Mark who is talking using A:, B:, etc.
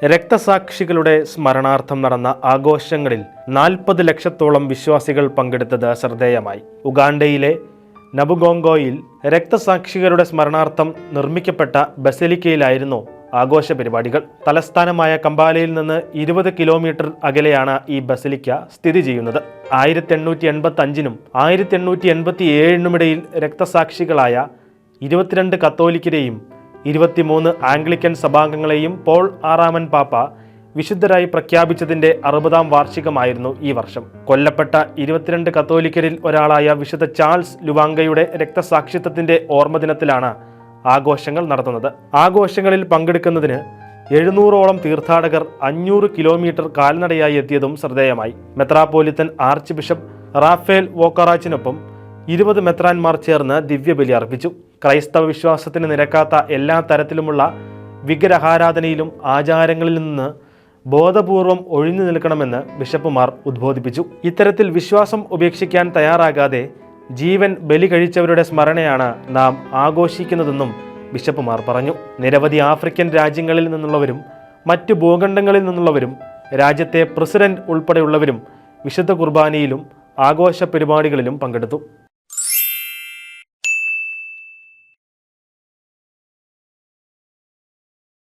A: രക്തസാക്ഷികളുടെ സ്മരണാർത്ഥം നടന്ന ആഘോഷങ്ങളിൽ 40 ലക്ഷത്തോളം വിശ്വാസികൾ പങ്കെടുത്തത് ശ്രദ്ധേയമായി. ഉഗാണ്ടയിലെ നബുഗോങ്കോയിൽ രക്തസാക്ഷികളുടെ സ്മരണാർത്ഥം നിർമ്മിക്കപ്പെട്ട ബസലിക്കയിലായിരുന്നു ആഘോഷ പരിപാടികൾ. തലസ്ഥാനമായ കമ്പാലയിൽ നിന്ന് 20 കിലോമീറ്റർ അകലെയാണ് ഈ ബസലിക്ക സ്ഥിതി ചെയ്യുന്നത്. 1885-നും 1887-നും ഇടയിൽ രക്തസാക്ഷികളായ 22 കത്തോലിക്കരെയും 23 ആംഗ്ലിക്കൻ സഭാംഗങ്ങളെയും പോൾ ആറാമൻ പാപ്പ വിശുദ്ധരായി പ്രഖ്യാപിച്ചതിന്റെ 60-ാം വാർഷികമായിരുന്നു ഈ വർഷം. കൊല്ലപ്പെട്ട 22 കത്തോലിക്കരിൽ ഒരാളായ വിശുദ്ധ ചാൾസ് ലുവാങ്കയുടെ രക്തസാക്ഷിത്വത്തിന്റെ ഓർമ്മദിനത്തിലാണ് ആഘോഷങ്ങൾ നടത്തുന്നത്. ആഘോഷങ്ങളിൽ പങ്കെടുക്കുന്നതിന് 700ഓളം തീർത്ഥാടകർ 500 കിലോമീറ്റർ കാൽനടയായി എത്തിയതും ശ്രദ്ധേയമായി. മെത്രാപ്പോലിത്തൻ ആർച്ച് ബിഷപ്പ് റാഫേൽ വോക്കറാച്ചിനൊപ്പം 20 മെത്രാന്മാർ ചേർന്ന് ദിവ്യബലി അർപ്പിച്ചു. ക്രൈസ്തവ വിശ്വാസത്തിന് നിരക്കാത്ത എല്ലാ തരത്തിലുമുള്ള വിഗ്രഹാരാധനയിലും ആചാരങ്ങളിൽ നിന്ന് ബോധപൂർവം ഒഴിഞ്ഞു നിൽക്കണമെന്ന് ബിഷപ്പുമാർ ഉദ്ബോധിപ്പിച്ചു. ഇത്തരത്തിൽ വിശ്വാസം ഉപേക്ഷിക്കാൻ തയ്യാറാകാതെ ജീവൻ ബലി കഴിച്ചവരുടെ സ്മരണയാണ് നാം ആഘോഷിക്കുന്നതെന്നും ബിഷപ്പുമാർ പറഞ്ഞു. നിരവധി ആഫ്രിക്കൻ രാജ്യങ്ങളിൽ നിന്നുള്ളവരും മറ്റു ഭൂഖണ്ഡങ്ങളിൽ നിന്നുള്ളവരും രാജ്യത്തെ പ്രസിഡന്റ് ഉൾപ്പെടെയുള്ളവരും വിശുദ്ധ കുർബാനയിലും ആഘോഷ പരിപാടികളിലും പങ്കെടുത്തു.